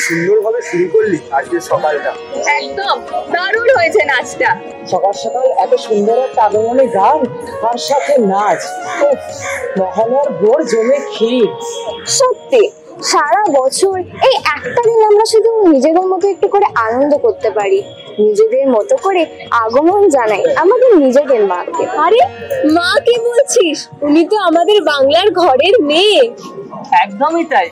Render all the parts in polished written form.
সুন্দরভাবে শুরু করলি আজকে সকালটা। একদম দারুণ হয়েছে নাচটা। সকাল সকাল এত সুন্দর একটা আগমনে গান আর সাথে নাচ, মহালয়ার ভোর জমে ক্ষীর। সত্যি সারা বছর এই একটা দিন আমরা শুধু নিজেদের মতো একটু করে আনন্দ করতে পারি, নিজেদের মতো করে আগমন জানাই আমাদের নিজেদের মাকে। আরে মা কি বলছিস, উনি তো আমাদের বাংলার ঘরের মেয়ে। একদমই তাই,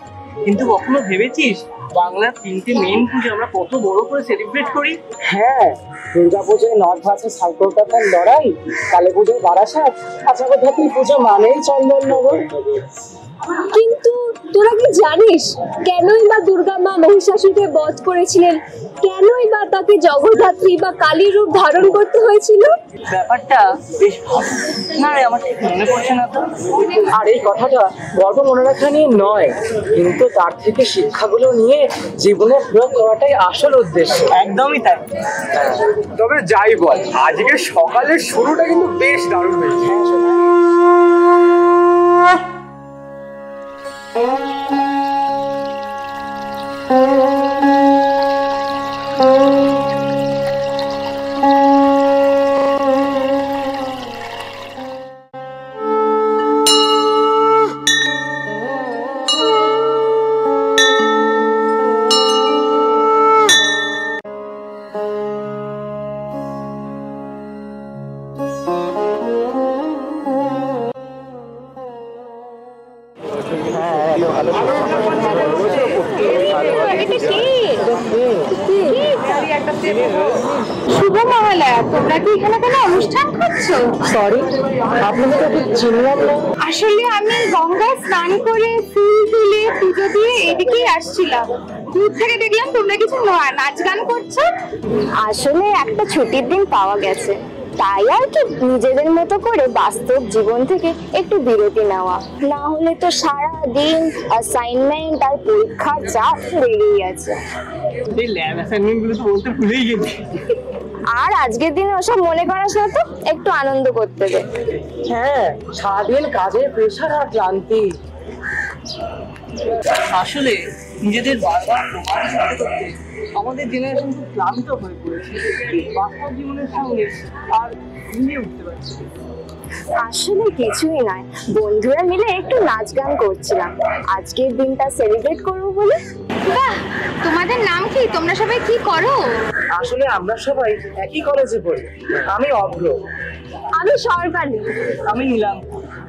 কিন্তু কখনো ভেবেছিস বাংলার 3টে মেইন পুজো আমরা কত বড় করে সেলিব্রেট করি? হ্যাঁ, দুর্গাপুজোয় নর্থ আছে সালকলকাতার লড়াই, কালী পুজোয় বারাসাত, আচাগোধাপি পুজো মানেই চন্দননগর। কিন্তু তোরা কি জানিস কেনই বা দুর্গা মা মহিষাসুরকে বধ করেছিলেন? কেনই বা তাকে জগদ্ধাত্রী বা কালী রূপ ধারণ করতে হয়েছিল? ব্যাপারটা বেশ ভালো না রে, আমার ঠিক মনে পড়ছে না তো। আর এই কথাটা গল্প মনে রাখা নিয়ে নয়, কিন্তু তার থেকে শিক্ষাগুলো নিয়ে জীবনে প্রয়োগ করাটাই আসল উদ্দেশ্য। একদমই তাই। তবে যাই বল, আজকে সকালের শুরুটা কিন্তু বেশ দারুণ হয়েছে। শুভ মহালয়া, তোমরা কি এখানে কোনো অনুষ্ঠান করছো? সরি, আপনাদের তো চিনলাম না। আসলে আমি গঙ্গায় স্নান করে ফুল তুলে পুজো দিয়ে এদিকেই আসছিলাম, দূর থেকে দেখলাম তোমরা কিছু নাচ গান করছো। আসলে একটা ছুটির দিন পাওয়া গেছে, তাই আর কি নিজেদের মতো করে বাস্তব জীবন থেকে একটু বিরতি নেওয়া, না হলে তো সারা দিন অ্যাসাইনমেন্ট আর পরীক্ষার চাপ বেড়েই আছে। এই ল্যাব অ্যাসাইনমেন্ট গুলো তো বলতে ভুলেই গেছি। আর আজকের দিনে ওসব মনে করাস না তো, একটু আনন্দ করতে দে। হ্যাঁ, সারাদিন কাজের প্রেশার আর ক্লান্তি। আসলে নিজেদের বারবার প্রমাণ করতে করতে আমাদের জেনারেশন খুব ক্লান্ত হয়ে পড়েছে, বাস্তব জীবনের সঙ্গে আর মিলিয়ে উঠতে পারছে। আসলে কিছুই নয়, বন্ধুরা মিলে একটু নাচ গান করছিলাম আজকের দিনটা সেলিব্রেট করবো বলে। বাহ, তোমাদের নাম কি? তোমরা সবাই কি করো? আসলে আমরা সবাই একই কলেজে পড়ি। আমি অভ্র। আমি সর্বাণী। আমি নিলাম।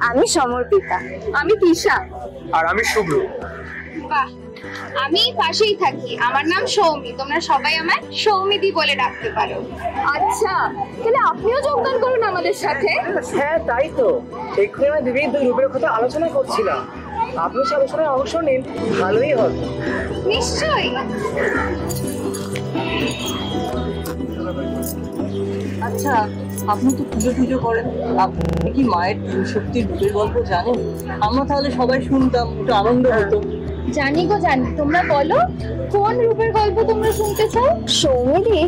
আমি সমর্পিতা। আমি তিশা। আর আমি শুভ্র। বাহ, আমি পাশেই থাকি। আমার নাম সৌমি। তোমরা সবাই আমায় সৌমিদি বলে ডাকতে পারো। আচ্ছা, তাহলে আপনিও যোগদান করুন আমাদের সাথে। হ্যাঁ তাই তো, এক্ষুনি আমরা দিদির দুই রূপের কথা আলোচনা করছিলাম। আপনি সে আলোচনায় অংশ নিন, ভালোই হবে। নিশ্চয়ই। আচ্ছা, আপনি তো পুজো করেন, আপনি কি মায়ের তিন শক্তির রূপের গল্প জানেন? আমরা তাহলে সবাই শুনতাম, একটু আনন্দ হতো। জানি গো জানি। তোমরা বলো, কোন রূপের গল্প তোমরা শুনতে চাও? সৌমিদি,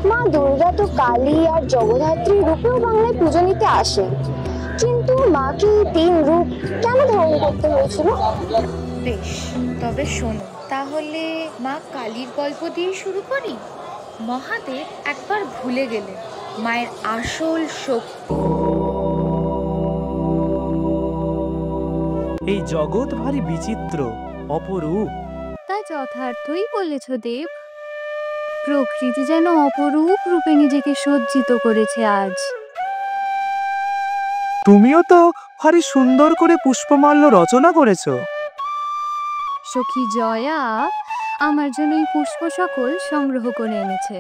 মা দুর্গা তো কালী আর জগদ্ধাত্রী রূপেও বাংলায় পুজো নিতে আসেন, কিন্তু মাকে তিন রূপ কেন ধারণ করতে হয়েছিল? বেশ, তবে শোনো, তাহলে মা কালীর গল্প দিয়ে শুরু করি। মহাদেব একবার ভুলে গেলেন মায়ের আসল শক্তি। এই জগৎ ভারী বিচিত্র, অপরূপ। তা যথার্থই বলেছ দেব। প্রকৃতি যেন অপরূপ রূপে নিজেকে সজ্জিত করেছে আজ। তুমিও তো ভারী সুন্দর করে পুষ্পমাল্য রচনা করেছো। সখী জয়া আমার জন্য এই পুষ্প সকল সংগ্রহ করে এনেছে।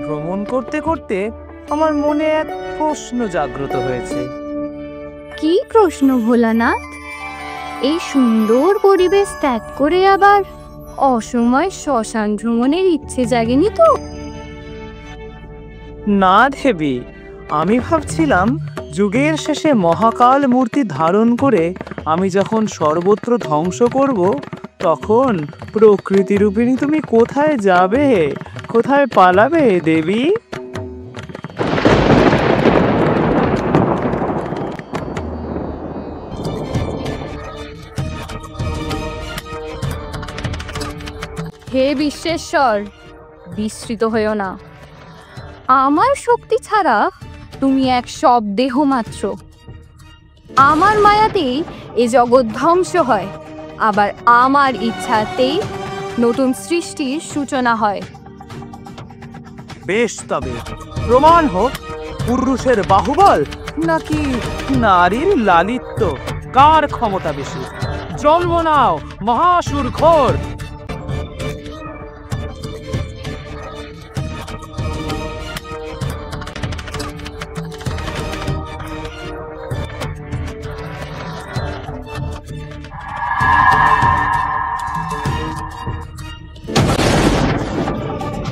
ভ্রমণ করতে করতে আমার মনে এক প্রশ্ন জাগ্রত হয়েছে। কি প্রশ্ন ভোলানাথ? এই সুন্দর পরিবেশ ত্যাগ করে আবার অসময় শ্মশান ভ্রমণের ইচ্ছে জাগেনি তো? না দেবী, আমি ভাবছিলাম যুগের শেষে মহাকাল মূর্তি ধারণ করে আমি যখন সর্বত্র ধ্বংস করব, তখন প্রকৃতিরূপিণী তুমি কোথায় যাবে, কোথায় পালাবে দেবী? হে বিশ্বেশ্বর, বিস্মৃত হয়েও না। আমার শক্তি ছাড়া তুমি এক সব দেহ মাত্র। আমার মায়াতেই এ জগৎ ধ্বংস হয়, আবার আমার ইচ্ছাতেই নতুন সৃষ্টির সূচনা হয়। বেশ, তবে প্রমাণ হোক পুরুষের বাহুবল নাকি নারীর লালিত্য, কার ক্ষমতা বেশি। জন্ম নাও মহাসুর ঘোর।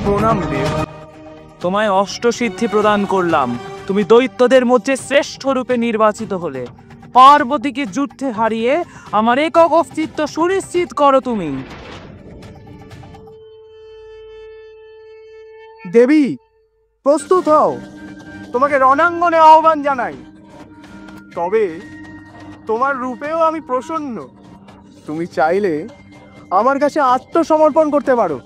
প্রণাম দেব, তোমায় অষ্টসিদ্ধি প্রদান করলাম। তুমি দৈত্যদের মধ্যে শ্রেষ্ঠ রূপে নির্বাচিত হলে। পার্বতীকে যুদ্ধে হারিয়ে আমার একক অস্তিত্ব সুনিশ্চিত করো তুমি। দেবী, প্রস্তুত হও, তোমাকে রণাঙ্গনে আহ্বান জানাই। তবে তোমার রূপেও আমি প্রসন্ন। তুমি চাইলে আমার কাছে আত্মসমর্পণ করতে পারো।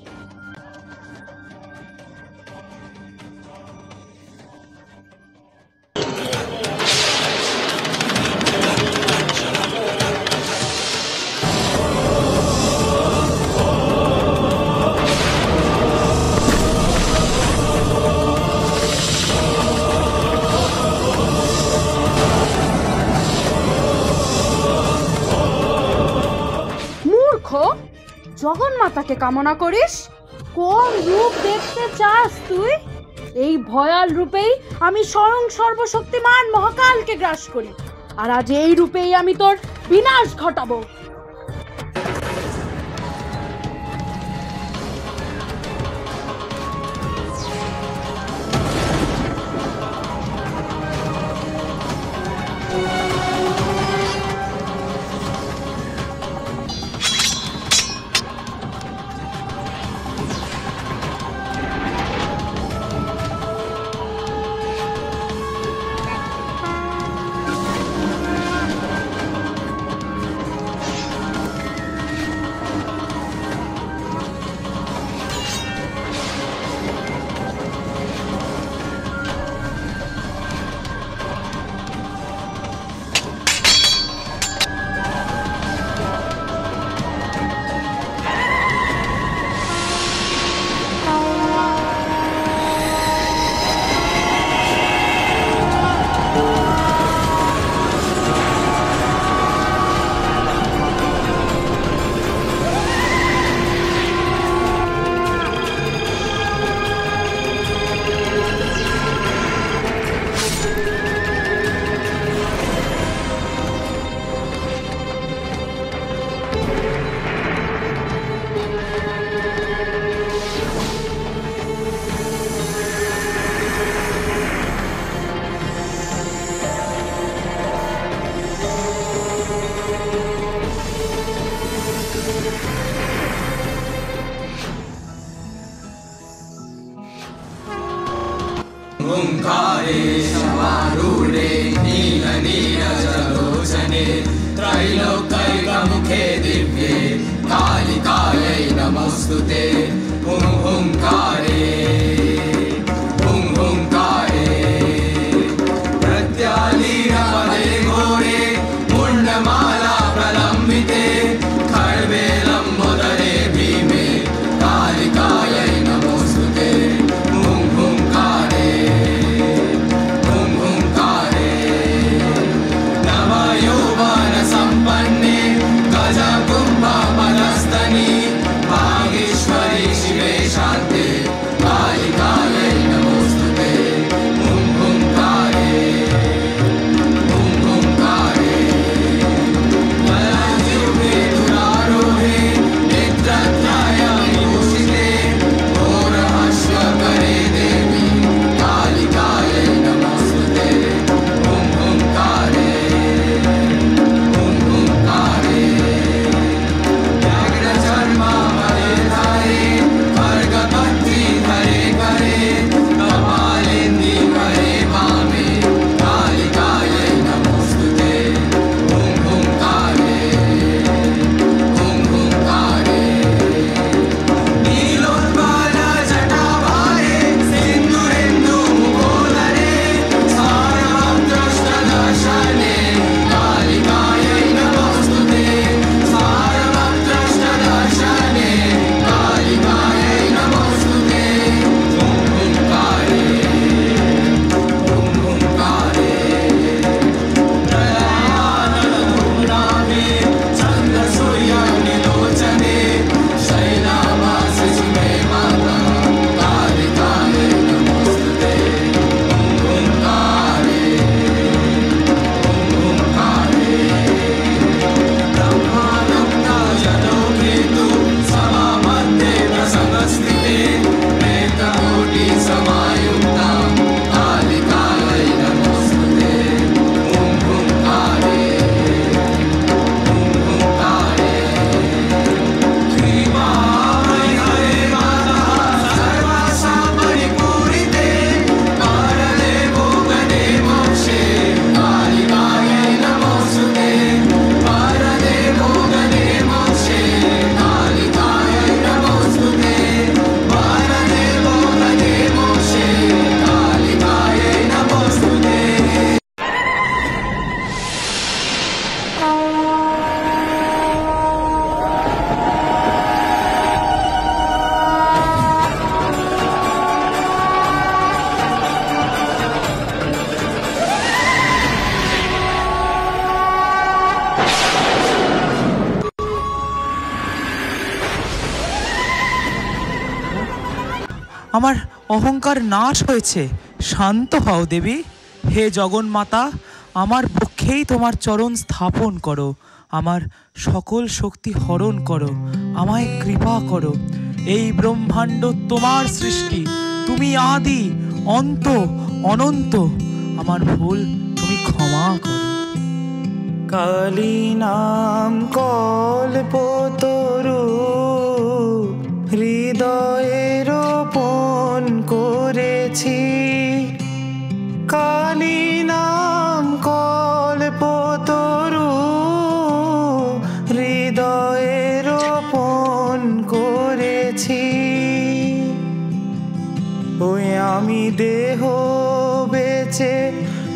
জগন্মাতাকে কামনা করিস? কোন রূপ দেখতে চাস তুই? এই ভয়াল রূপেই আমি স্বয়ং সর্বশক্তিমান মহাকালকে গ্রাস করি, আর আজ এই রূপেই আমি তোর বিনাশ ঘটাবো। हुंकारे समारूढे नील नीरजलोचने त्रैलोक्यैकमुखे दिव्ये कालिकायै नमोऽस्तुते हुं हुंकारे हुं हुंकारे प्रत्यालीनपदे घोरे मुण्डमाला प्रलम्बिते खर्वे लम्बोदरे भीमे कालिकायै नमोऽस्तुते हुं हुंकारे हुं हुंकारे नवयौवनसम्पन्ने गजकुम्भमदस्तनि भागेश्वरि शिवे शान्ते कालिकायै नमोऽस्तुते हुं हुंकारे हुं हुंकारे वलजिह्वे दुरारोहे नेत्रत्रयविभूषिते घोरहश्वकरे देवी कालिकायै नमोऽस्तुते हुं हुंकारे हुं हुंकारे व्याघ्रचर्मावलेधारे खड्गपत्री धरे करे कपालेन्दि करे वामे कालिकायै नमोऽस्तुते हुं हुंकारे हुं हुंकारे नीलोत्पलजटाभारे सिन्दूरेन्दुमुखोदरे सारवक्त्रष्टदर्शने कालिकायै नमोऽस्तुते सारवक्त्रष्टदर्शने कालिकायै नमोऽस्तुते हुं हुंकारे हुं हुंकारे प्रलयानलधूम्राभे चन्द्रसूर्यनिलोचने शैलावासे शिवे माता कालिकायै नमोऽस्तुते हुं हुंकारे हुं हुंकारे ब्रह्मानन्दजलोकेतु समामध्ये प्रसंगस्थिते प्रेतकोटिसमायुक्ता कालिकायै नमोऽस्तुते हुं हुंकारे हुं हुंकारे श्रीमहामयि हरे माता सर्वासा परिपूरिते कारणे भोगने मोक्षे कालिकायै नमोऽस्तुते कारणे भोगने मोक्षे कालिकायै नमोऽस्तुते कारणे भोगने मोक्षे कालिकायै नमोऽस्तुते আমার অহংকার নাশ হয়েছে। শান্ত হও দেবী। হে জগন্মাতা, আমার পক্ষেই তোমার চরণ স্থাপন করো। আমার সকল শক্তি হরণ করো, আমায় কৃপা করো। এই ব্রহ্মাণ্ড তোমার সৃষ্টি, তুমি আদি অন্ত অনন্ত। আমার ভুল তুমি ক্ষমা করো। কালী নাম কল্পতরু হৃদয়ে রোপণ করেছি। কালী নাম কল্পতরু হৃদয়ে রোপণ করেছি। ওই আমি দেহ বেচে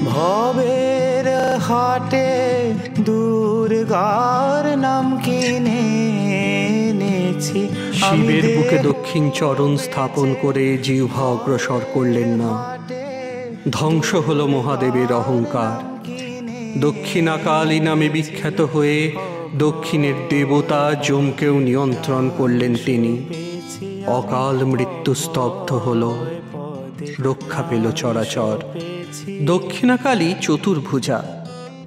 ভবের হাটে দুর্গার নাম কিনে এনেছি। শিবের বুকে দক্ষিণ চরণ স্থাপন করে জিহ্বা অগ্রসর করলেন না। ধ্বংস হল মহাদেবের অহংকার। দক্ষিণাকালী নামে বিখ্যাত হয়ে দক্ষিণের দেবতা যমকেও নিয়ন্ত্রণ করলেন তিনি। অকাল মৃত্যু স্তব্ধ হল, রক্ষা পেল চরাচর। দক্ষিণাকালী চতুর্ভুজা,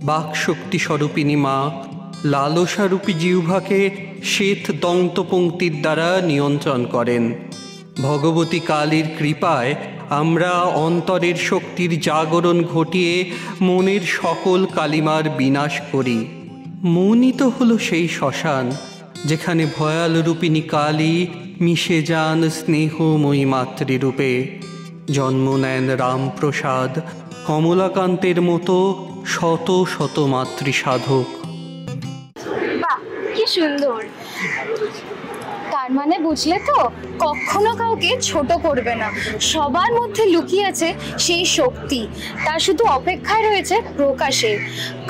বাকশক্তি স্বরূপিণী মা লালসারূপী জিহ্বাকে শ্বেত দন্তপংক্তির দ্বারা নিয়ন্ত্রণ করেন। ভগবতী কালীর কৃপায় আমরা অন্তরের শক্তির জাগরণ ঘটিয়ে মনের সকল কালিমার বিনাশ করি। মনই তো হলো সেই শ্মশান যেখানে ভয়াল রূপিণী কালী মিশে যান স্নেহময়ী মাতৃরূপে। জন্ম নেন রামপ্রসাদ, কমলাকান্তের মতো শত শত মাতৃসাধক। বাহ, কি সুন্দর। তার মানে বুঝলে তো, কখনো কাউকে ছোট করবে না। সবার মধ্যে লুকিয়ে আছে সেই শক্তি, তার শুধু অপেক্ষায় রয়েছে প্রকাশের।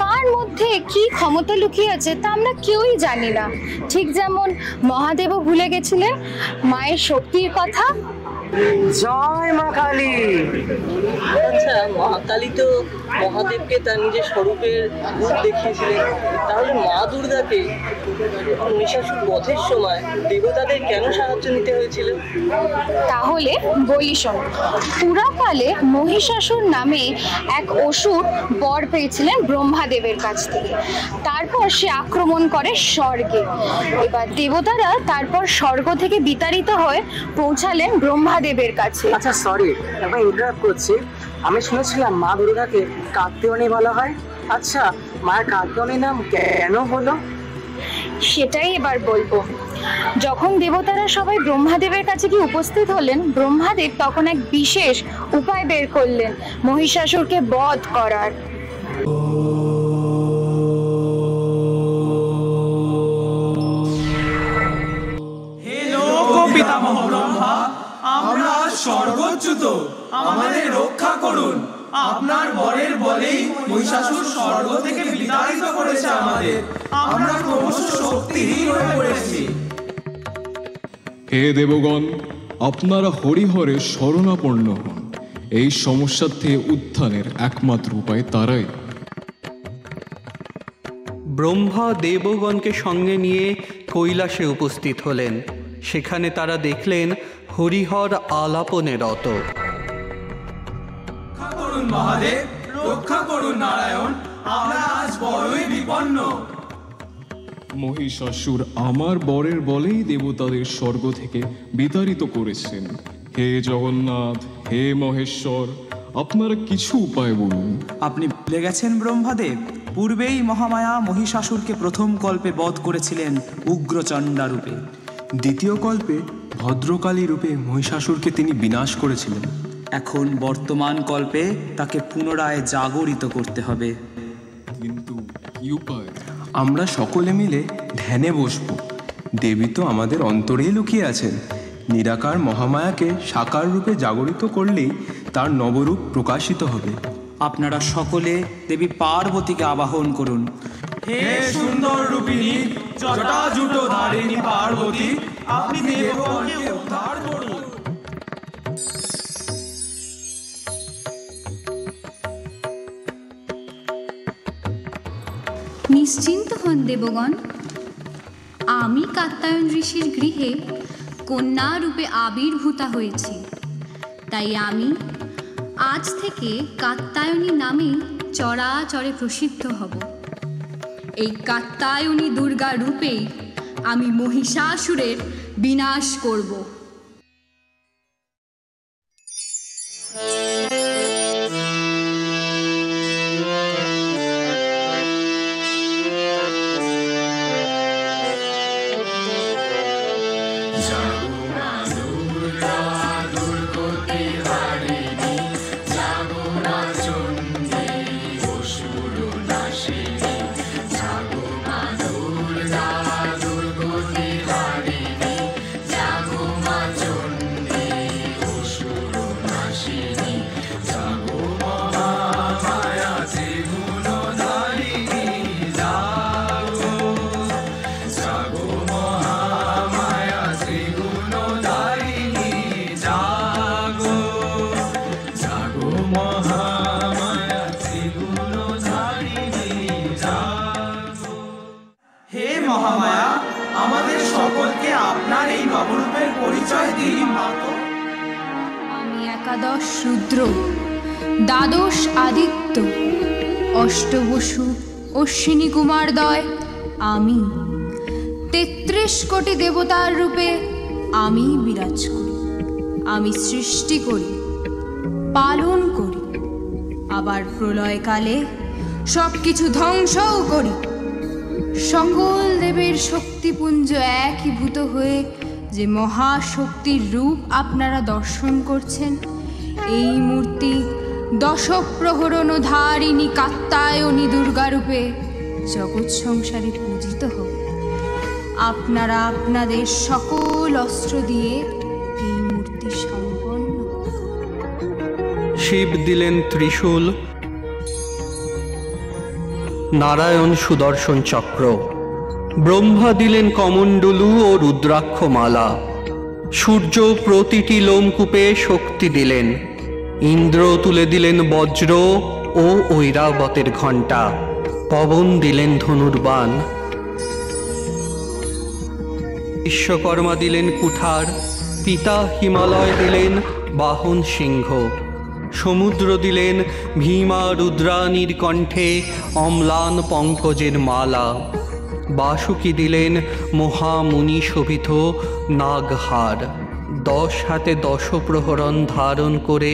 কার মধ্যে কি ক্ষমতা লুকিয়ে আছে তা আমরা কেউই জানি না। ঠিক যেমন মহাদেবও ভুলে গেছিলেন মায়ের শক্তির কথা। জয় মা কালী। আচ্ছা, মা কালী তো মহাদেবকে তার নিজের স্বরূপের রূপ দেখিয়েছিলেন, তাহলে মা দুর্গাকে মহিষাসুর বধের সময় দেবতাদের কেন সাহায্য নিতে হয়েছিল? তাহলে বলি শোন, পুরাকালে মহিষাসুর নামে এক অসুর বর পেয়েছিলেন ব্রহ্মাদেবের কাছ থেকে। তারপর সে আক্রমণ করে স্বর্গে। এবার দেবতারা তারপর স্বর্গ থেকে বিতাড়িত হয়ে পৌঁছালেন ব্রহ্মাদেবের কাছে। আচ্ছা সরি, একবার ইন্টারাপ্ট করছি। আমি শুনেছিলাম মা দুর্গাকে কাত্যায়নী বলা হয়। আচ্ছা, মায়ের কাত্যায়নী নাম কেন হলো? সেটাই এবার বলবো। যখন দেবতারা সবাই ব্রহ্মাদেবের কাছে গিয়ে উপস্থিত হলেন, ব্রহ্মাদেব তখন এক বিশেষ উপায় বের করলেন মহিষাসুরকে বধ করার। হে লোক পিতামহ ব্রহ্মা, আমরা স্বর্গচ্যুত, আমাদের রক্ষা করুন। আপনার বরের বলেই মহিষাসুর স্বর্গ থেকে বিতাড়িত করেছে আমাদের। আমরা ক্রমশ শক্তিহীন হয়ে পড়েছি। হে দেবগণ, আপনারা হরিহরের শরণাপন্ন হন। এই সমস্যা থেকে উত্থানের একমাত্র উপায় তারাই। ব্রহ্মা দেবগণকে সঙ্গে নিয়ে কৈলাসে উপস্থিত হলেন। সেখানে তারা দেখলেন হরিহর আলাপনে রত। রক্ষা করুন মহাদেব, রক্ষা করুন নারায়ণ, আমরা আজ বড়ই বিপন্ন। মহিষাসুর আমার বরের বলেই দেবতাদের স্বর্গ থেকে বিতাড়িত করেছেন। হে জগন্নাথ, হে মহেশ্বর, আপনারা কিছু উপায় বলুন। আপনি ভুলে গেছেন ব্রহ্মাদেব, পূর্বেই মহামায়া মহিষাসুরকে প্রথম কল্পে বধ করেছিলেন উগ্রচণ্ডা রূপে। দ্বিতীয় কল্পে ভদ্রকালী রূপে মহিষাসুরকে তিনি বিনাশ করেছিলেন। এখন বর্তমান কল্পে তাকে পুনরায় জাগরিত করতে হবে। কিন্তু কি উপায়? আমরা সকলে মিলে ধ্যানে বসব। দেবী তো আমাদের অন্তরেই লুকিয়ে আছেন। নিরাকার মহামায়াকে সাকার রূপে জাগরিত করলেই তার নবরূপ প্রকাশিত হবে। আপনারা সকলে দেবী পার্বতীকে আবাহন করুন। হে সুন্দর রূপিণী, জটাজুটো ধারিণী পার্বতী, আপনি দেবগণকে উদ্ধার করুন। নিশ্চিন্ত হন দেবগণ, আমি কাত্যায়ন ঋষির গৃহে কন্যা রূপে আবির্ভূতা হয়েছি। তাই আমি আজ থেকে কাত্যায়নী নামে চরাচরে প্রসিদ্ধ হব। এই কাত্যায়নী দুর্গা রূপেই আমি মহিষাসুরের বিনাশ করব। হে মহামায়া, আমাদের সকলকে আপনার এই নবরূপের পরিচয় দিন মাতো। আমি একাদশ রুদ্র, দ্বাদশ আদিত্য, অষ্টবসু, অশ্বিনী কুমারদ্বয় আমি। ৩৩ কোটি দেবতার রূপে আমি বিরাজ করি। আমি সৃষ্টি করি, পালন করি, আবার প্রলয়কালে সব কিছু ধ্বংসও করি। সকল দেবের শক্তিপুঞ্জ একীভূত হয়ে যে মহাশক্তির রূপ আপনারা দর্শন করছেন, এই মূর্তি দশপ্রহরণধারিণী কাত্যায়নী দুর্গারূপে জগৎ সংসারে পূজিত হোক। আপনারা আপনাদের সকল অস্ত্র দিয়ে এই মূর্তি সম্পন্ন করুন। শিব দিলেন ত্রিশূল, নারায়ণ সুদর্শন চক্র, ব্রহ্মা দিলেন কমণ্ডলু ও রুদ্রাক্ষ মালা, সূর্য প্রতিটি লোমকূপে শক্তি দিলেন, ইন্দ্র তুলে দিলেন বজ্র ও ঐরাবতের ঘণ্টা, পবন দিলেন ধনুর্বাণ, বিশ্বকর্মা দিলেন কুঠার, পিতা হিমালয় দিলেন বাহন সিংহ, সমুদ্র দিলেন ভীমা রুদ্রাণীর কণ্ঠে অম্লান পঙ্কজের মালা, বাসুকি দিলেন মহামুনি শোভিত নাগহার। 10 হাতে 10 প্রহরণ ধারণ করে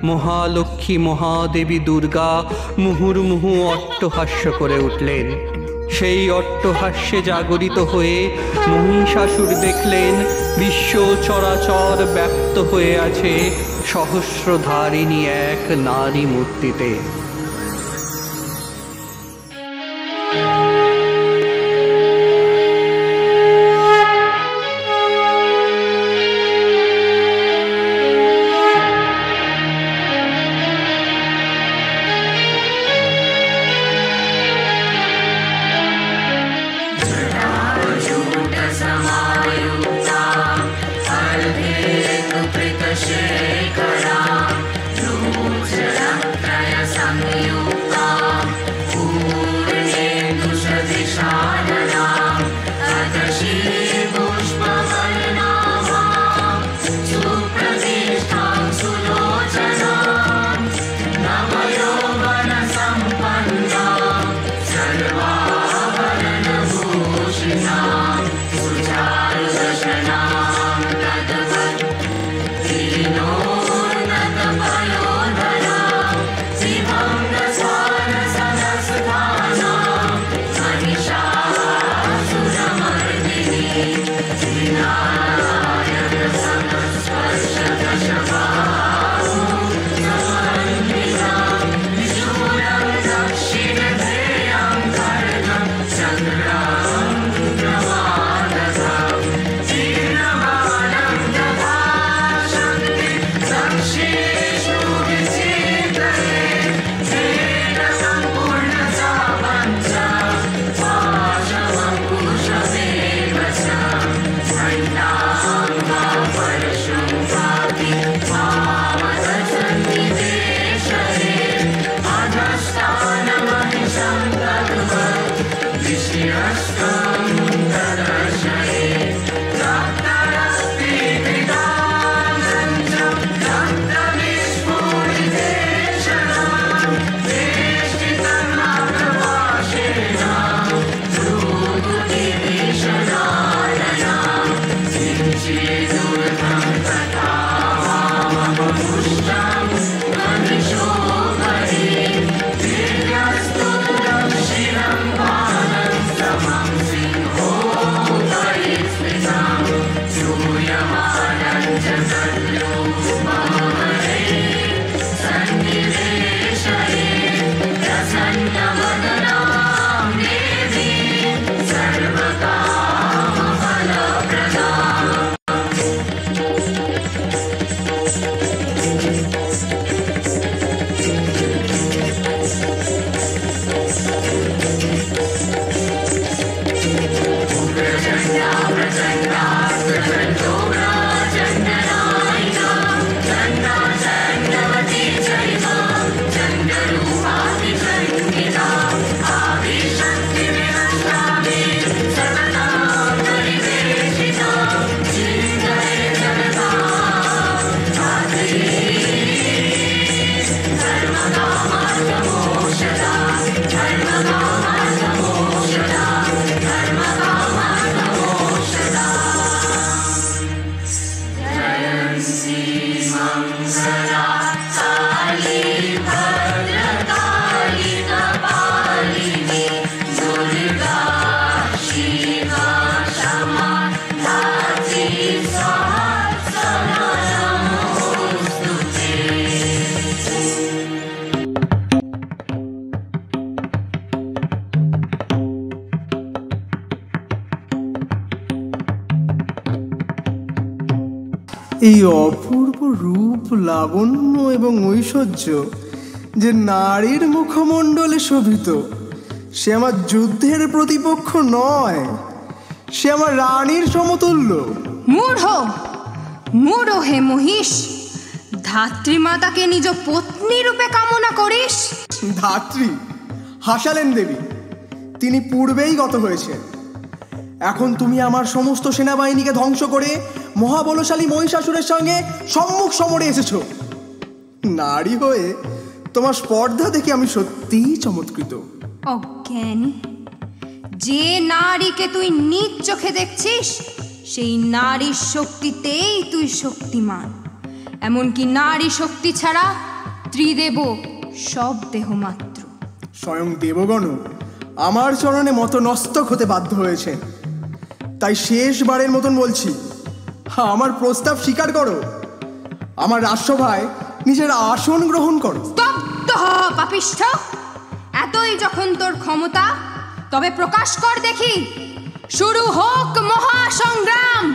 মহালক্ষ্মী মহাদেবী দুর্গা মুহুর্মুহু অট্টহাস্য করে উঠলেন। সেই অট্টহাস্যে জাগরিত হয়ে মহিষাসুর দেখলেন বিশ্ব চরাচর ব্যপ্ত হয়ে আছে সহস্রধারিণী এক নারী মূর্তিতে। এই অপূর্ব রূপ, লাবণ্য এবং ঐশ্বর্য যে নারীর মুখমণ্ডলে শোভিত, সে আমার যুদ্ধের প্রতিপক্ষ নয়, সে আমার রানীর সমতুল্য। মূঢ় হে মহিষ, ধাত্রীমাতাকে নিজ পত্নী রূপে কামনা করিস? ধাত্রী হাসালেন দেবী, তিনি পূর্বেই গত হয়েছেন। এখন তুমি আমার সমস্ত সেনাবাহিনীকে ধ্বংস করে মহাবলশালী মহিষাসুরের সঙ্গে সম্মুখ সমরে এসেছো। নারী হয়ে তোমার স্পর্ধা দেখে আমি সত্যিই চমৎকৃত। অজ্ঞানী, যে নারীকে তুই নিজ চোখে দেখছিস, সেই নারীর শক্তিতেই তুই শক্তিমান। এমনকি নারী শক্তি ছাড়া ত্রিদেব সব দেহ মাত্র। স্বয়ং দেবগণ আমার চরণে মতনস্তক হতে বাধ্য হয়েছে। তাই শেষবারের মতন বলছি, আমার প্রস্তাব স্বীকার করো, আমার রাজসভায় নিজের আসন গ্রহণ করো। স্তব্ধ হ পাপিষ্ঠ! এতই যখন তোর ক্ষমতা, তবে প্রকাশ কর দেখি, শুরু হোক মহাসংগ্রাম।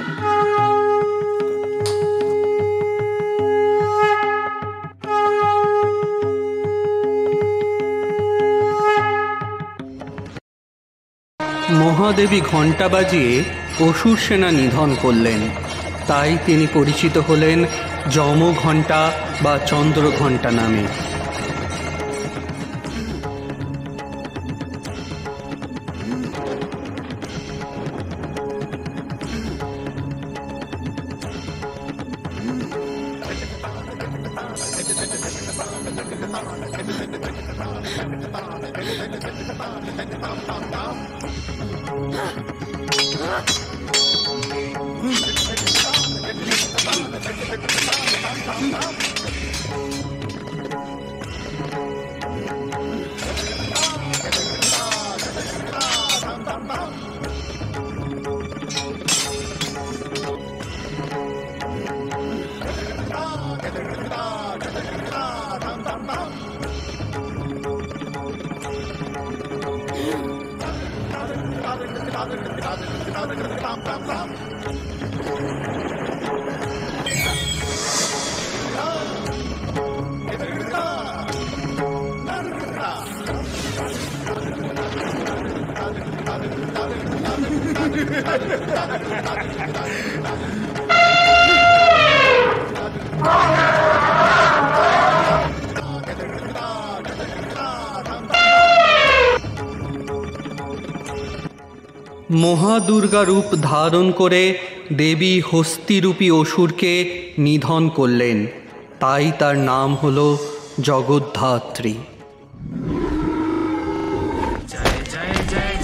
মহাদেবী ঘণ্টা বাজিয়ে অসুর সেনা নিধন করলেন। তাই তিনি পরিচিত হলেন যমঘণ্টা বা চন্দ্রঘণ্টা নামে। মহাদুর্গা রূপ ধারণ করে দেবী হস্তিরূপী অসুরকে নিধন করলেন। তাই তার নাম হল জগদ্ধাত্রী।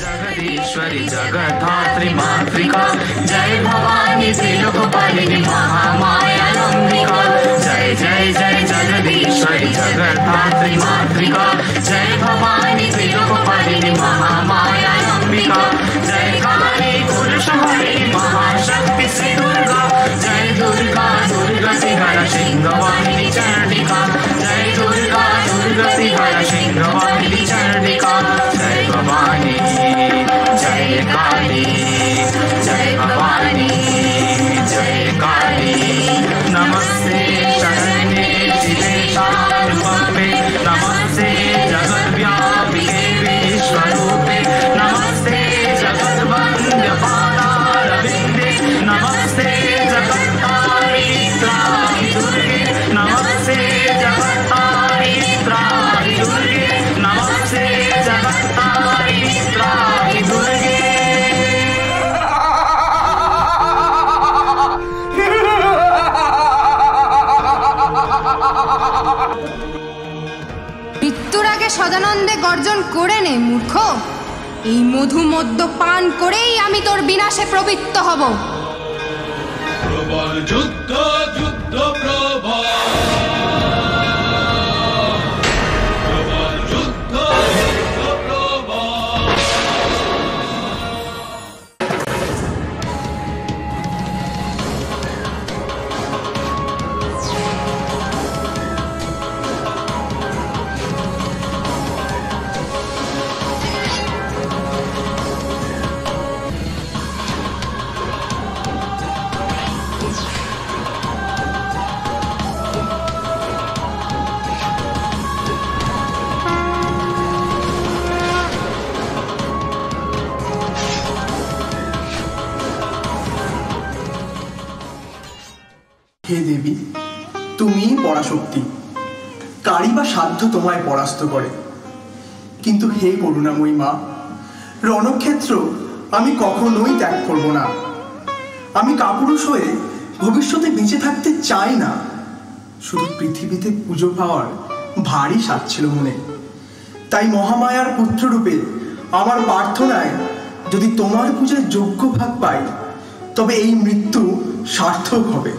जगदीश्वरी जगद्धात्री मातृका, जय भवानी त्रिलोकपालिनी महामाया लंबिका। जय जय जय जगदीश्वरी जगद्धात्री मातृका, जय भवानी त्रिलोकपालिनी महामाया लंबिका। जय काली कुलशहारिणी महाशक्ति श्री दुर्गा, जय दुर्गा दुर्गा सिंहर सिंहवाहिनी चंडिका। जय दुर्गा दुर्गा सिंहर सिंहवाहिनी चंडिका। जय भवानी जय काली, जय भवानी जय काली। नमस्ते शरण्ये शिवे शानुपते, नमस्ते जगद्व्यापी देवी स्वरूपे, नमस्ते जगद्वन्द्य पादारविन्दे, नमस्ते जगत्तारिणी त्राहि दुर्गे, नमस्ते जगत्तारिणी त्राहि दुर्गे, नमस्ते जगत्तारिणी त्राहि दुर्गे। মৃত্যুর আগে সদানন্দে গর্জন করে নে মূর্খ। এই মধু মদ্য পান করেই আমি তোর বিনাশে প্রবৃত্ত হব। প্রবল যুদ্ধ যুদ্ধ প্রবল, প্রবল যুদ্ধ যুদ্ধ প্রবল। হে দেবী, তুমিই পরাশক্তি, কারি বা সাধ্য তোমায় পরাস্ত করে। কিন্তু হে করুণাময়ী মা, রণক্ষেত্র আমি কখনোই ত্যাগ করব না। আমি কাপুরুষ হয়ে ভবিষ্যতে বেঁচে থাকতে চাই না। শুধু পৃথিবীতে পুজো পাওয়ার ভারী স্বাদ ছিল মনে। তাই মহামায়ার পুত্ররূপে আমার প্রার্থনায় যদি তোমার পূজার যোগ্য ভাগ পাই, তবে এই মৃত্যু সার্থক হবে।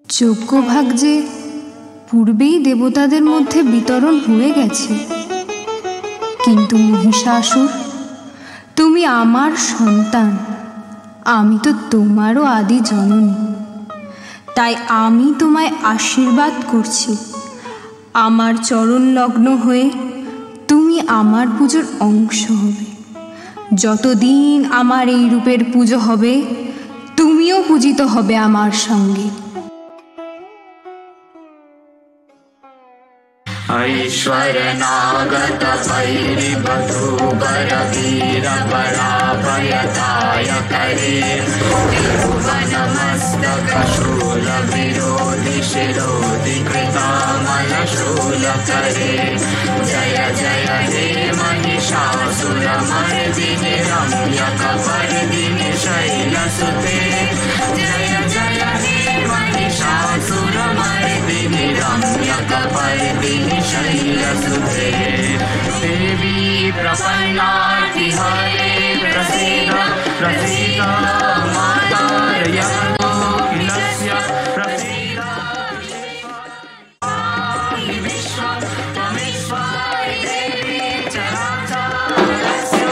যোগ্য ভাগ যে পূর্বেই দেবতাদের মধ্যে বিতরণ হয়ে গেছে, কিন্তু মহিষাসুর, তুমি আমার সন্তান, আমি তো তোমারও আদি জননী। তাই আমি তোমায় আশীর্বাদ করছি, আমার চরণ লগ্ন হয়ে তুমি আমার পুজোর অংশ হবে। যতদিন আমার এই রূপের পুজো হবে, তুমিও পূজিত হবে আমার সঙ্গে। ऐश्वरनागत भैरिवधूवर वीर पराभयदाय करे तिरुवनमस्तक शूल विरोधि शिरोधि कृतामल शूल करे। जय जय हे महिषासुरमर्दिनि रम्यकपर्दिनि शैलसुते। जय जय हे महिषासुरमर्दिनि रम्यकपर्दिनि शैलसुते। देवी प्रपन्नार्तिहरे प्रसीद प्रसीद माता यज्ञोऽखिलस्य प्रसीद। विश्व त्वमेश्वरी देवी चराचरस्य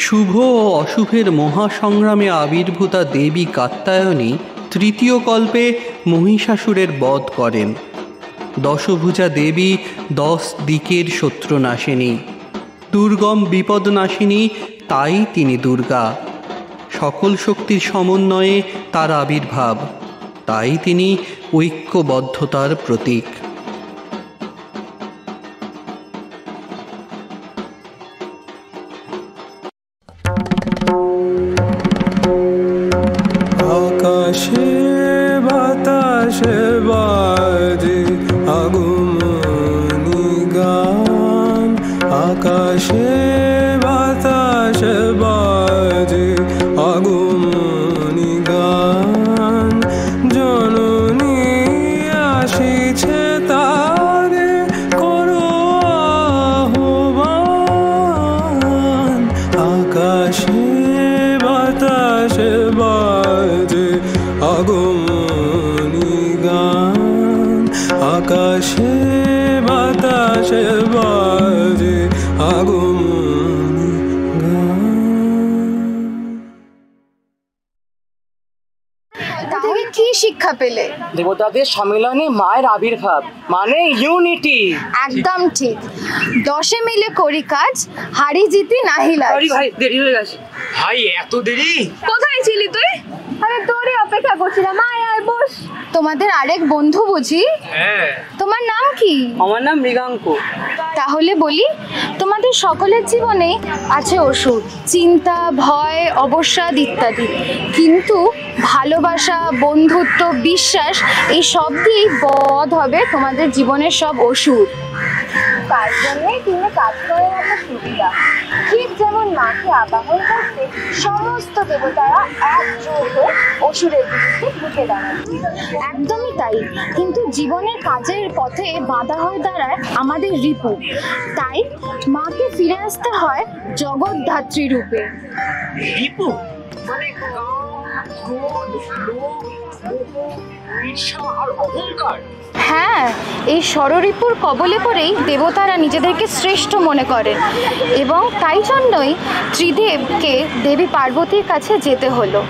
শুভ ও অশুভের মহাসংগ্রামে আবির্ভূতা দেবী কাত্যায়নী তৃতীয় কল্পে মহিষাসুরের বধ করেন। দশভুজা দেবী 10 দিকের শত্রুনাশিনী, দুর্গম বিপদনাশিনী, তাই তিনি দুর্গা। সকল শক্তির সমন্বয়ে তার আবির্ভাব, তাই তিনি ঐক্যবদ্ধতার প্রতীক। আকাশে বাতাসে বাজে আগমনী গান, আকাশে বাতাসে বাজে আগমনী গান। জননী আসিছে তারে করো আহ্বান, আকাশে বাতাসে বাজে আগমনী গান, আকাশে বাতাসে বাজে আগমনী গান। এটা থেকে কি শিক্ষা পেলে? দেবতাদের সম্মেলনে মায়ের আবির্ভাব মানে ইউনিটি। একদম ঠিক। 10 মিলে করি কাজ, হারি জিতি নাহি লাজ। সরি ভাই, দেরি হয়ে গেছে। ভাই এত দেরি? কোথায় ছিলি তুই? আরে তোরে অপেক্ষা করছিলাম, আয় আয় বস। তোমাদের আরেক বন্ধু বুঝি? হ্যাঁ। তোমার নাম কি? আমার নাম মৃগাঙ্ক। তাহলে বলি, তোমাদের সকলের জীবনে আছে অসুর, চিন্তা, ভয়, অবসাদ ইত্যাদি। কিন্তু ভালোবাসা, বন্ধুত্ব, বিশ্বাস এই সব দিয়েই বধ হবে তোমাদের জীবনের সব অসুর। তার জন্যই তুমি কাজ করে রাখা সুবিধা। ঠিক যেমন মাকে আবাহন করতে সমস্ত দেবতারা একজোট হয়ে অসুরের বিরুদ্ধে ঢুকে দাঁড়ায়। একদমই তাই। কিন্তু জীবনের কাজের পথে বাধা হয়ে দাঁড়ায় আমাদের রিপু। তাই মাকে ফিরে আসতে হয় জগদ্ধাত্রী রূপে। রিপু মানে ক্রোধ, লোভ, মোহ, ঈর্ষা আর অহংকার। হ্যাঁ, এই ষড়রিপুর কবলে পড়েই দেবতারা নিজেদেরকে শ্রেষ্ঠ মনে করেন এবং তাই জন্যই ত্রিদেবকে দেবী পার্বতীর কাছে যেতে হলো।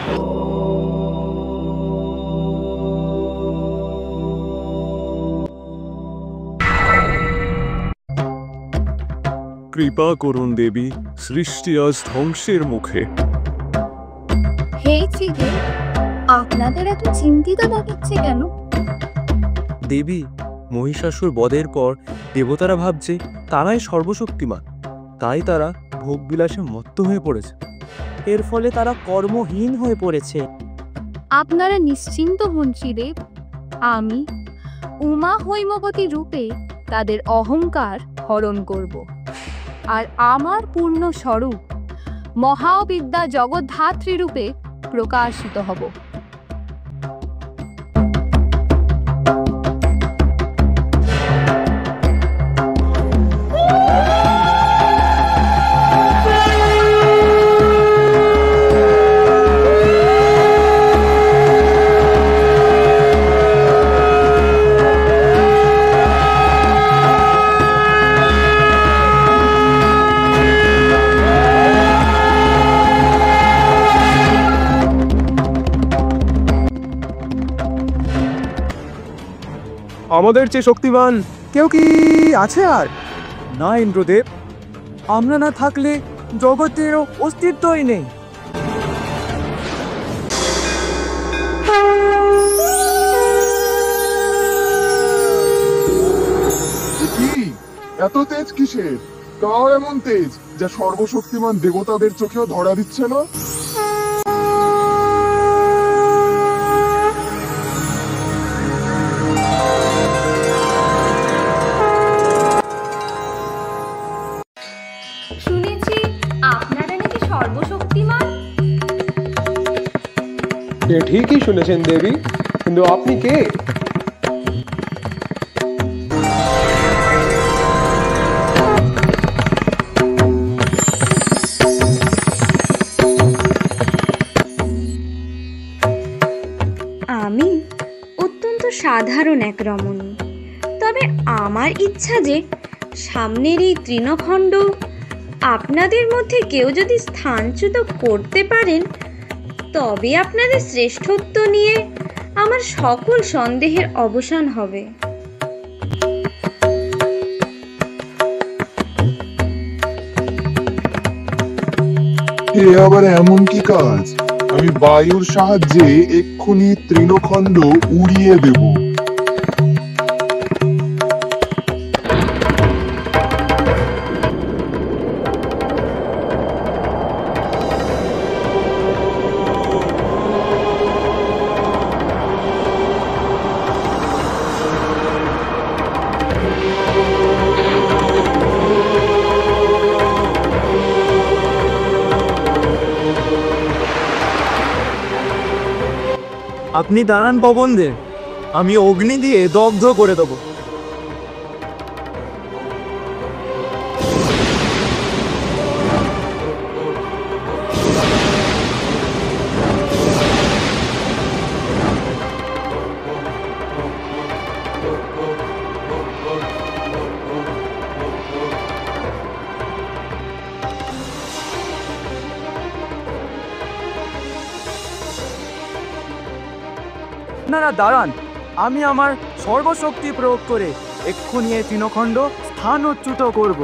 কৃপা করুন দেবী, সৃষ্টি আজ ধ্বংসের মুখে। হে ত্রিদেব, আপনাদের এত চিন্তিত দেখাচ্ছে কেন? দেবী, মহিষাসুর বধের পর দেবতারা ভাবছে তারাই সর্বশক্তিমান, তাই তারা ভোগবিলাসে মত্ত হয়ে পড়েছে। এর ফলে তারা কর্মহীন হয়ে পড়েছে। আপনারা নিশ্চিন্ত হন শ্রীদেব, আমি উমা হৈমবতী রূপে তাদের অহংকার হরণ করব, আর আমার পূর্ণ স্বরূপ মহাবিদ্যা জগদ্ধাত্রী রূপে প্রকাশিত হব। আমাদের চেয়ে শক্তিমান কেউ কি আছে আর? না ইন্দ্রদেব, আমরা না থাকলে জগতেরও অস্তিত্বই নেই। কি এত তেজ কিসের? তাও এমন তেজ যা সর্বশক্তিমান দেবতাদের চোখেও ধরা দিচ্ছে না। শুনেছি আপনারা নাকি সর্বশক্তিমান। ঠিকই শুনেছেন দেবী, কিন্তু আপনি কে? আমি অত্যন্ত সাধারণ এক রমণী, তবে আমার ইচ্ছা যে সামনের এই তৃণখণ্ড আপনাদের মধ্যে কেউ যদি স্থানচ্যুত করতে পারেন, তবে আপনাদের শ্রেষ্ঠত্ব নিয়ে আমার সকল সন্দেহের অবসান হবে। এ আবার এমন কি কাজ? আমি বায়ুর সাহায্যে এক্ষুনি তৃণখণ্ড উড়িয়ে দেব। আপনি দাঁড়ান পবনদের, আমি অগ্নি দিয়ে দগ্ধ করে দেব। আপনারা দাঁড়ান, আমি আমার সর্বশক্তি প্রয়োগ করে এক্ষুনি এই তৃণখণ্ড স্থানচ্যুত করব।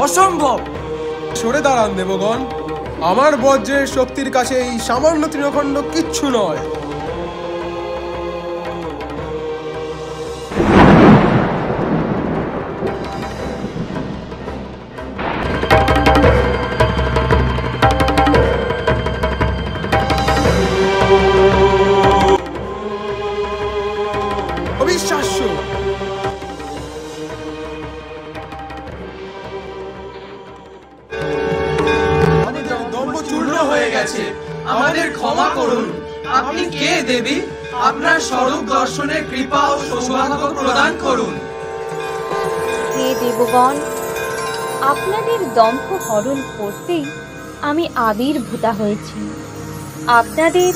অসম্ভব! সরে দাঁড়ান দেবগণ, আমার বজ্রের শক্তির কাছে এই সামান্য তৃণখণ্ড কিচ্ছু নয়। অবিশ্বাস্য! চূর্ণ হয়ে গেছে, আমাদের ক্ষমা করুন। আপনি কে দেবী? আপনার স্বরূপ দর্শনের কৃপা ও সৌভাগ্য প্রদান করুন। হে দেবগণ, আপনাদের দম্ভ হরণ করতেই আমি আবির্ভূতা হয়েছি। আপনাদের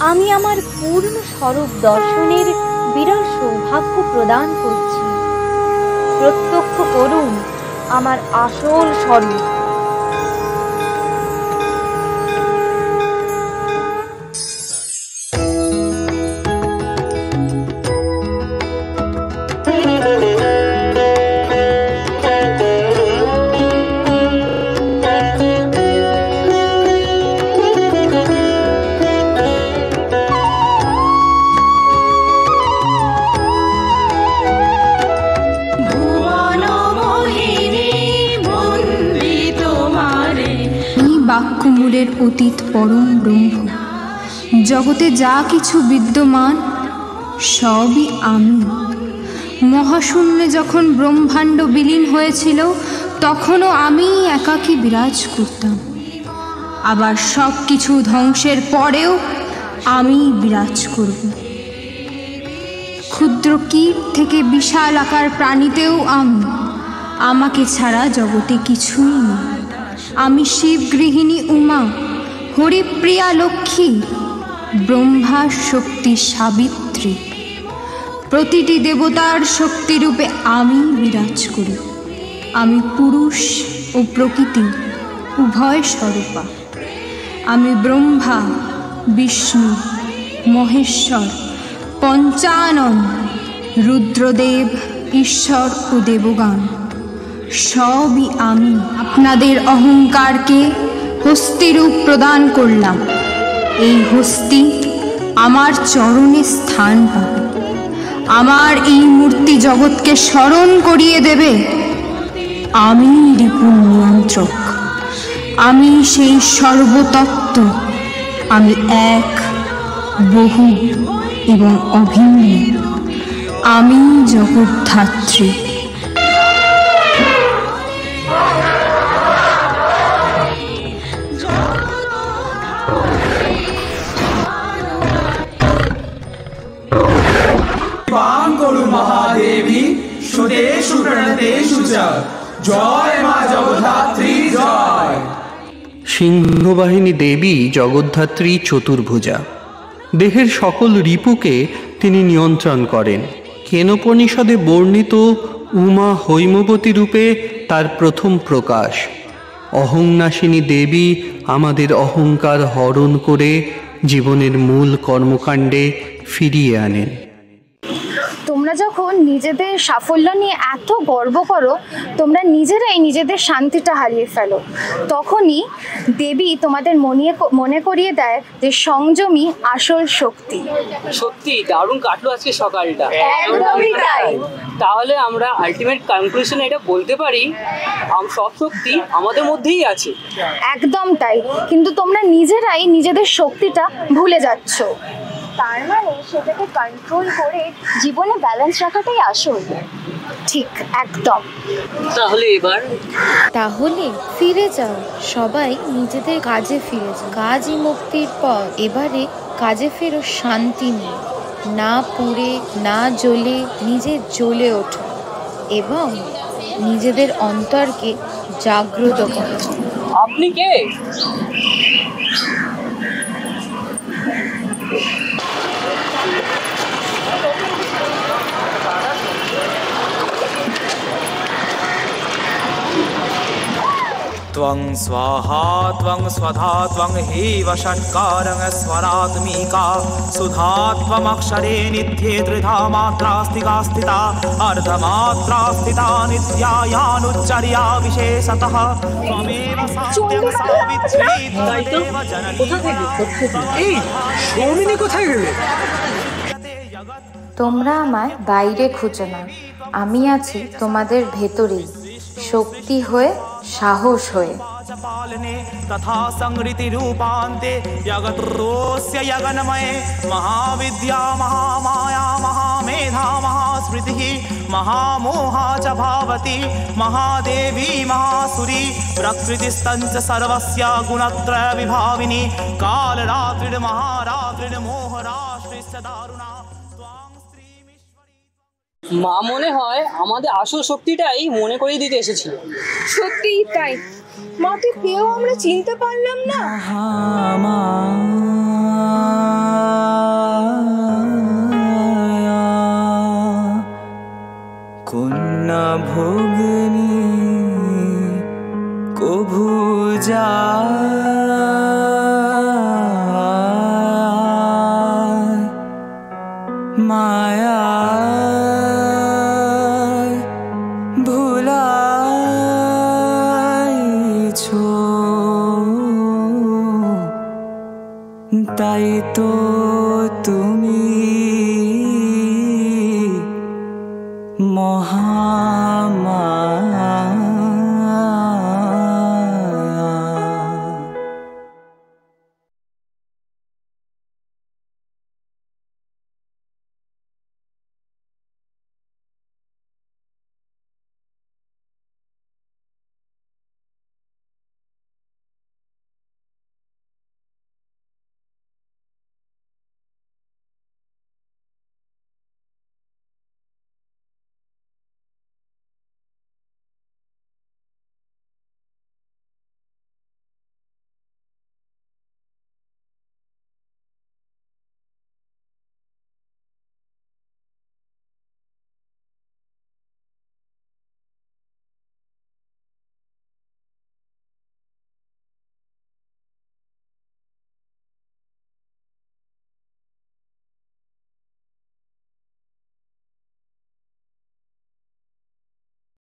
আমি আমার পূর্ণ স্বরূপ দর্শনের বিরল সৌভাগ্য প্রদান করছি। প্রত্যক্ষ করুন আমার আসল স্বরূপ। বাক্যমূলের অতীত পরম ব্রহ্ম। জগতে যা কিছু বিদ্যমান সবই আমি। মহাশূন্যে যখন ব্রহ্মাণ্ড বিলীন হয়েছিল তখনও আমি একাকী বিরাজ করতাম। আবার সব কিছু ধ্বংসের পরেও আমি বিরাজ করব। ক্ষুদ্র কীট থেকে বিশাল আকার প্রাণীতেও আমি। আমাকে ছাড়া জগতে কিছুই নেই। আমি শিব গৃহিণী উমা, হরিপ্রিয়া লক্ষ্মী, ব্রহ্মা শক্তি সাবিত্রী। প্রতিটি দেবতার শক্তিরূপে আমি বিরাজ করি। আমি পুরুষ ও প্রকৃতি উভয় স্বরূপা। আমি ব্রহ্মা, বিষ্ণু, মহেশ্বর, পঞ্চানন, রুদ্রদেব, ঈশ্বর ও দেবগান সবই আমি। আপনাদের অহংকারকে হস্তিরূপ প্রদান করলাম। এই হস্তি আমার চরণে স্থান পাবে। আমার এই মূর্তি জগৎকে স্মরণ করিয়ে দেবে আমি রিপুর নিয়ন্ত্রক। আমি সেই সর্বতত্ত্ব। আমি এক, বহু এবং অভিন্ন। আমি জগদ্ধাত্রী। পান করু মহাদেবী সুদেশু প্রণতেষু চ জয় মা জগদ্ধাত্রী জয়। সিংহবাহিনী দেবী জগদ্ধাত্রী চতুর্ভুজা। দেহের সকল রিপুকে তিনি নিয়ন্ত্রণ করেন। কেনোপনিষদে বর্ণিত উমা হৈমবতী রূপে তার প্রথম প্রকাশ। অহংনাশিনী দেবী আমাদের অহংকার হরণ করে জীবনের মূল কর্মকাণ্ডে ফিরিয়ে আনেন। তোমরা যখন নিজেদের সাফল্য নিয়ে এত গর্ব করো, তোমরা নিজেরাই নিজেদের শান্তিটা হারিয়ে ফেলো। তখনই দেবী তোমাদের মনে করিয়ে দেয় যে সংযমী আসল শক্তি। সত্যি দারুণ কাটলো আজকে সকালটা। একদমই তাই। তাহলে আমরা আলটিমেট কনক্লুশনে এটা বলতে পারি সব শক্তি আমাদের মধ্যেই আছে। একদম তাই, কিন্তু তোমরা নিজেরাই নিজেদের শক্তিটা ভুলে যাচ্ছ। তার মানে সেটাকে কন্ট্রোল করে জীবনে ব্যালেন্স রাখাটাই আসল। ঠিক, একদম। তাহলে ফিরে যাও, সবাই নিজেদের কাজে ফিরে যাও। কাজই মুক্তির পথ। এবারে কাজে ফেরো শান্তি নিয়ে, না পুড়ে না জ্বলে নিজে জ্বলে ওঠো এবং নিজেদের অন্তরকে জাগ্রত করো। আপনি কে? त्वं स्वाहा त्वं स्वधा त्वं हेव षट्कारं स्वरात्मिका सुधा त्वमक्षरे निध्ये त्रिधा मात्रा स्थिता स्थिता अर्धमात्रा स्थिता नित्यायानुच्चर्या विशेषतः त्वमेव सत्यं सावित्री त्वमेव जननी। এই সৌমিনী কোথায় গেলে? তোমরা আমায় বাইরে খুঁজো না, আমি আছি তোমাদের ভেতরেই, শক্তি হয়ে, সাহস হয়ে। तथा संहृति रूपान्ते जगतोस्य यगनमये महाविद्या महामाया महामेधा महास्मृतिः महामोहा च भावती महादेवी महासुरी प्रकृतिस्तञ्च सर्वस्य गुणत्रय विभाविनी कालरात्रिर्महारात्रिर्मोहरात्रिश्च दारुणा। মা মনে হয় আমাদের আসল শক্তিটাই মনে করিয়ে দিতে এসেছিল। সত্যিই তাই, মাকে কেউ আমরা চিনতে পারলাম না। কন্যা ভোগিনী কভু যা